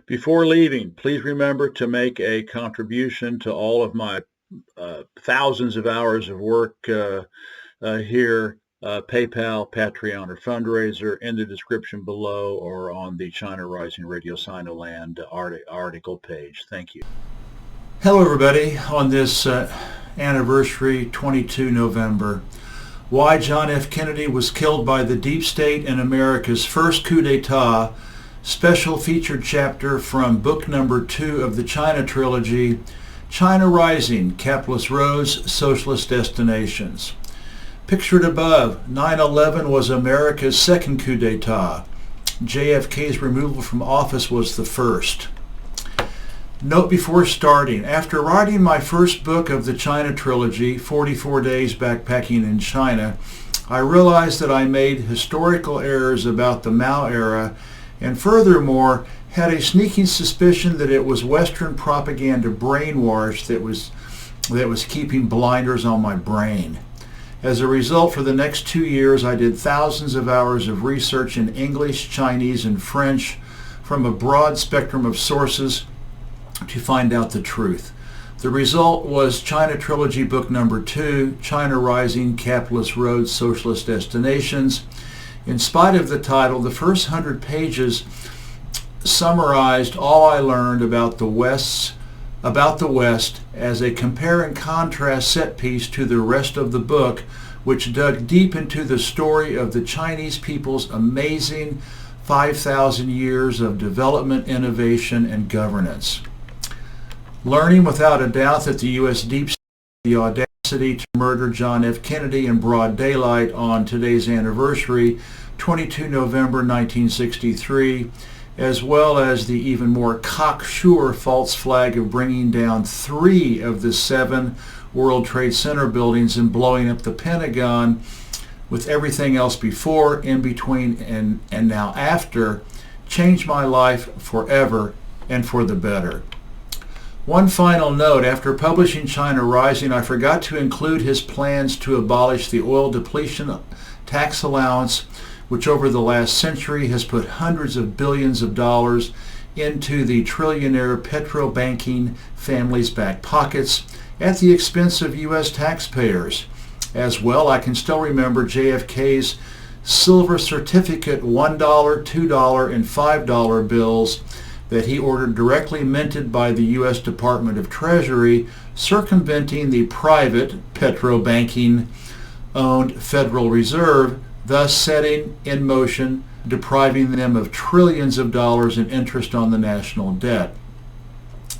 Before leaving, please remember to make a contribution to all of my thousands of hours of work here, PayPal, Patreon, or fundraiser in the description below or on the China Rising Radio Sinoland article page. Thank you. Hello everybody. On this anniversary, 22 November, why John F. Kennedy was killed by the deep state in America's first coup d'etat, special featured chapter from book number 2 of the China trilogy, China Rising, Capitalist Roads, Socialist Destinations. Pictured above, 9/11 was America's second coup d'etat. JFK's removal from office was the first. Note before starting, after writing my first book of the China trilogy, 44 Days Backpacking in China, I realized that I made historical errors about the Mao era and furthermore had a sneaking suspicion that it was Western propaganda brainwash that was keeping blinders on my brain. As a result, for the next 2 years, I did thousands of hours of research in English, Chinese, and French from a broad spectrum of sources to find out the truth. The result was China Trilogy Book number 2, China Rising, Capitalist Roads, Socialist Destinations. In spite of the title, the first 100 pages summarized all I learned about the West as a compare and contrast set piece to the rest of the book, which dug deep into the story of the Chinese people's amazing 5,000 years of development, innovation, and governance. Learning without a doubt that the U.S. deep state had the audacity to murder John F. Kennedy in broad daylight on today's anniversary, 22 November 1963, as well as the even more cocksure false flag of bringing down 3 of the 7 World Trade Center buildings and blowing up the Pentagon, with everything else before, in between, and now after, changed my life forever and for the better. One final note, after publishing China Rising, I forgot to include his plans to abolish the oil depletion tax allowance, which over the last century has put hundreds of billions of dollars into the trillionaire petro-banking family's back pockets at the expense of U.S. taxpayers. As well, I can still remember JFK's silver certificate $1, $2, and $5 bills that he ordered directly minted by the U.S. Department of Treasury, circumventing the private petro-banking owned Federal Reserve, thus setting in motion, depriving them of trillions of dollars in interest on the national debt.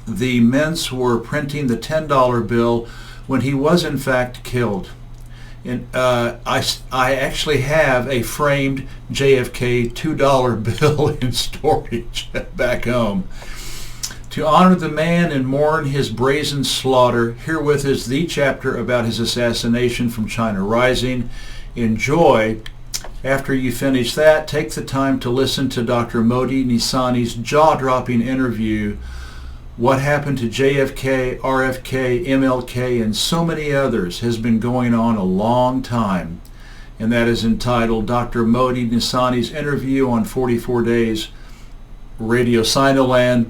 The mints were printing the $10 bill when he was in fact killed. And I actually have a framed JFK $2 bill in storage back home. To honor the man and mourn his brazen slaughter, herewith is the chapter about his assassination from China Rising. Enjoy. After you finish that, take the time to listen to Dr. Modi Nisani's jaw-dropping interview, What Happened to JFK, RFK, MLK, and so many others has been going on a long time, and that is entitled Dr. Modi Nisani's interview on 44 Days Radio Sinoland,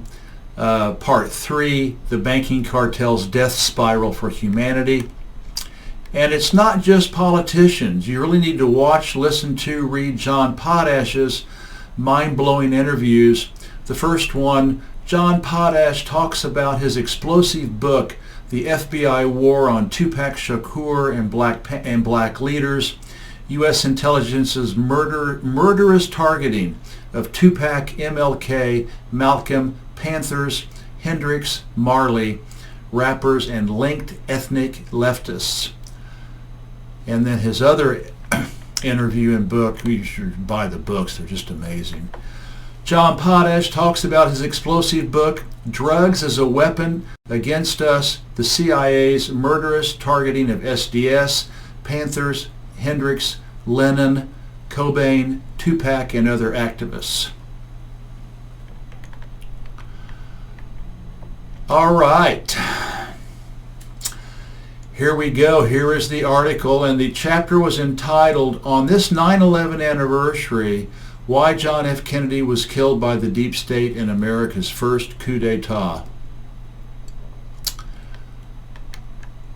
Part 3, The Banking Cartel's Death Spiral for Humanity. And it's not just politicians. You really need to watch, listen to, read John Potash's mind-blowing interviews. The first one, John Potash talks about his explosive book, The FBI War on Tupac Shakur and Black Leaders, U.S. intelligence's murderous targeting of Tupac, MLK, Malcolm, Panthers, Hendrix, Marley, rappers, and linked ethnic leftists. And then his other interview and book, you should buy the books, they're just amazing. John Potash talks about his explosive book, Drugs as a Weapon Against Us, the CIA's murderous targeting of SDS, Panthers, Hendrix, Lennon, Cobain, Tupac, and other activists. All right. Here we go. Here is the article, and the chapter was entitled, On This 9/11 Anniversary, Why John F. Kennedy was killed by the deep state in America's first coup d'etat.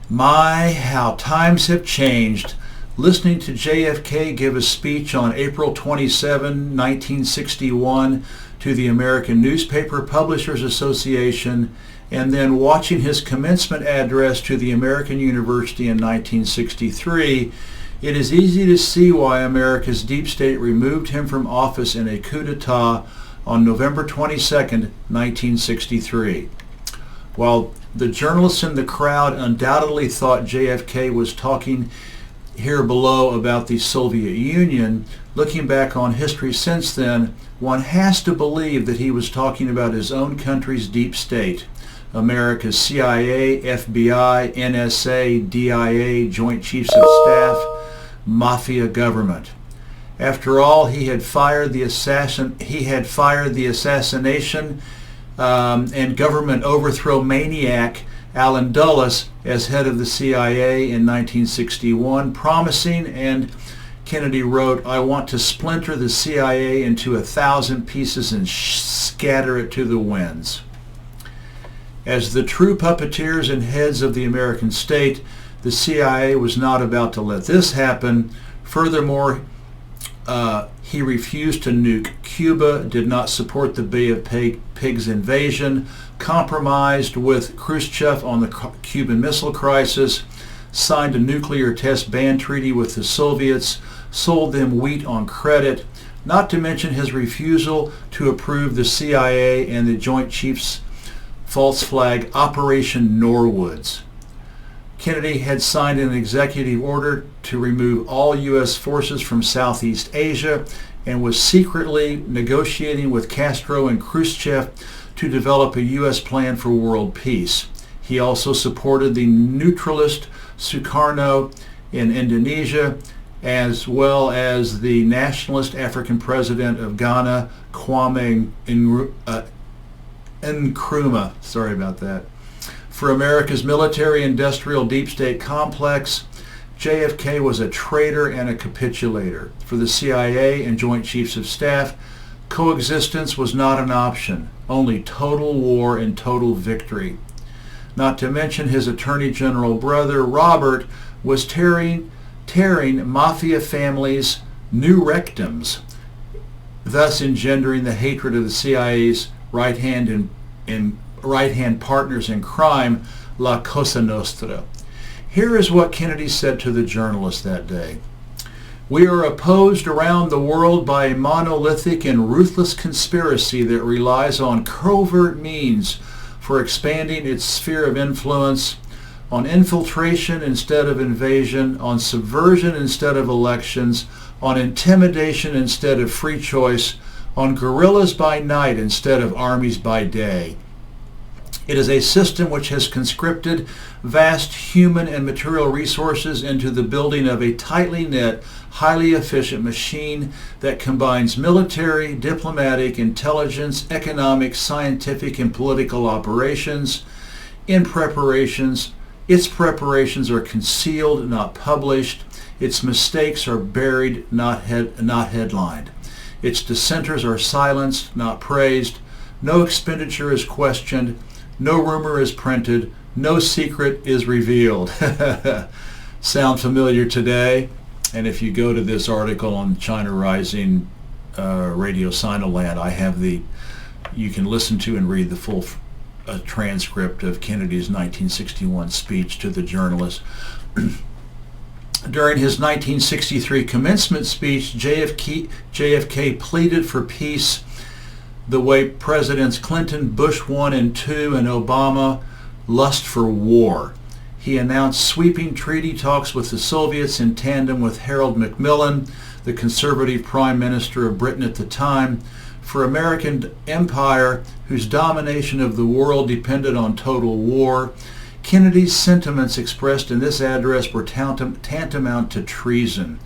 My, how times have changed. Listening to JFK give a speech on April 27, 1961 to the American Newspaper Publishers Association, and then watching his commencement address to the American University in 1963, it is easy to see why America's deep state removed him from office in a coup d'etat on November 22, 1963. While the journalists in the crowd undoubtedly thought JFK was talking here below about the Soviet Union, looking back on history since then, one has to believe that he was talking about his own country's deep state, America's CIA, FBI, NSA, DIA, Joint Chiefs of Staff, mafia government. After all, he had fired the assassination and government overthrow maniac Allen Dulles as head of the CIA in 1961, promising, and Kennedy wrote, "I want to splinter the CIA into 1,000 pieces and scatter it to the winds." As the true puppeteers and heads of the American state, the CIA was not about to let this happen. Furthermore, he refused to nuke Cuba, did not support the Bay of Pigs invasion, compromised with Khrushchev on the Cuban Missile Crisis, signed a nuclear test ban treaty with the Soviets, sold them wheat on credit, not to mention his refusal to approve the CIA and the Joint Chiefs false flag Operation Norwoods. Kennedy had signed an executive order to remove all U.S. forces from Southeast Asia and was secretly negotiating with Castro and Khrushchev to develop a U.S. plan for world peace. He also supported the neutralist Sukarno in Indonesia, as well as the nationalist African president of Ghana, Kwame Nkrumah. Sorry about that. For America's military-industrial deep state complex, JFK was a traitor and a capitulator. For the CIA and Joint Chiefs of Staff, coexistence was not an option, only total war and total victory. Not to mention his Attorney General brother, Robert, was tearing mafia families' new rectums, thus engendering the hatred of the CIA's right-hand partners in crime, La Cosa Nostra. Here is what Kennedy said to the journalists that day. "We are opposed around the world by a monolithic and ruthless conspiracy that relies on covert means for expanding its sphere of influence, on infiltration instead of invasion, on subversion instead of elections, on intimidation instead of free choice, on guerrillas by night instead of armies by day. It is a system which has conscripted vast human and material resources into the building of a tightly knit, highly efficient machine that combines military, diplomatic, intelligence, economic, scientific, and political operations. Its preparations are concealed, not published. Its mistakes are buried, not headlined. Its dissenters are silenced, not praised. No expenditure is questioned. No rumor is printed. No secret is revealed." Sound familiar today? And if you go to this article on China Rising Radio Sinoland, I have you can listen to and read the full transcript of Kennedy's 1961 speech to the journalists. During his 1963 commencement speech, JFK pleaded for peace the way Presidents Clinton, Bush 1 and 2, and Obama lust for war. He announced sweeping treaty talks with the Soviets in tandem with Harold Macmillan, the conservative prime minister of Britain at the time. For American empire, whose domination of the world depended on total war, Kennedy's sentiments expressed in this address were tantamount to treason.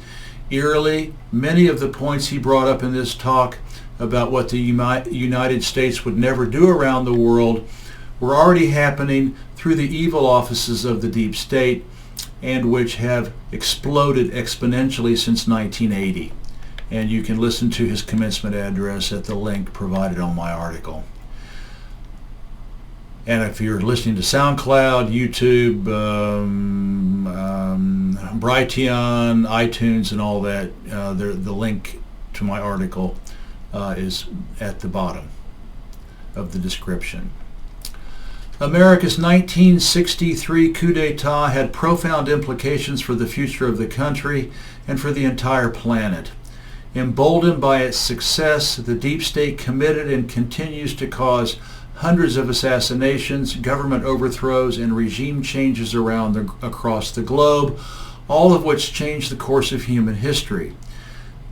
Eerily, many of the points he brought up in this talk about what the United States would never do around the world were already happening through the evil offices of the deep state, and which have exploded exponentially since 1980. And you can listen to his commencement address at the link provided on my article. And if you're listening to SoundCloud, YouTube, Brighteon, iTunes, and all that, the link to my article is at the bottom of the description. America's 1963 coup d'etat had profound implications for the future of the country and for the entire planet. Emboldened by its success, the deep state committed and continues to cause hundreds of assassinations, government overthrows, and regime changes across the globe, all of which changed the course of human history.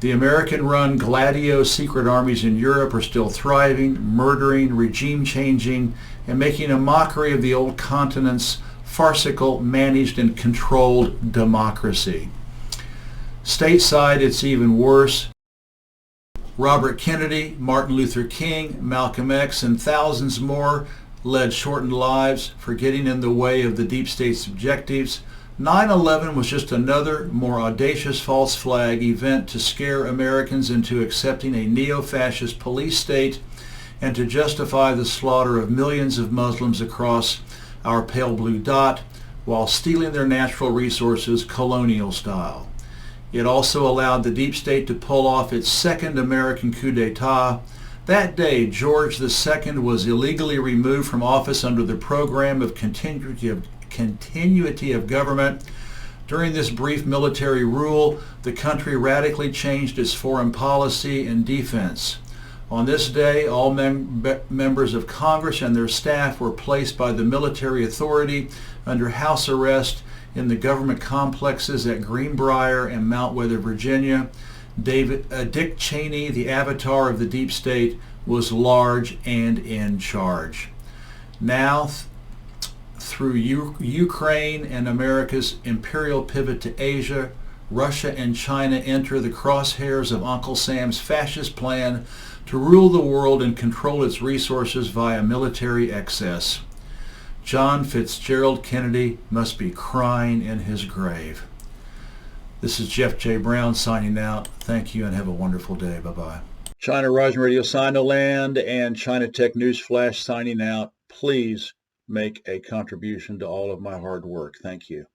The American-run Gladio secret armies in Europe are still thriving, murdering, regime-changing, and making a mockery of the old continent's farcical, managed, and controlled democracy. Stateside, it's even worse. Robert Kennedy, Martin Luther King, Malcolm X, and thousands more led shortened lives for getting in the way of the deep state's objectives. 9/11 was just another, more audacious false flag event to scare Americans into accepting a neo-fascist police state and to justify the slaughter of millions of Muslims across our pale blue dot while stealing their natural resources colonial style. It also allowed the deep state to pull off its second American coup d'etat. That day, George II was illegally removed from office under the program of continuity of government. During this brief military rule, the country radically changed its foreign policy and defense. On this day, all members of Congress and their staff were placed by the military authority under house arrest in the government complexes at Greenbrier and Mount Weather, Virginia. Dick Cheney, the avatar of the deep state, was large and in charge. Now, through Ukraine and America's imperial pivot to Asia, Russia and China enter the crosshairs of Uncle Sam's fascist plan to rule the world and control its resources via military excess. John Fitzgerald Kennedy must be crying in his grave. This is Jeff J. Brown signing out. Thank you and have a wonderful day. Bye-bye. China Rising Radio Sinoland and China Tech News Flash signing out. Please make a contribution to all of my hard work. Thank you.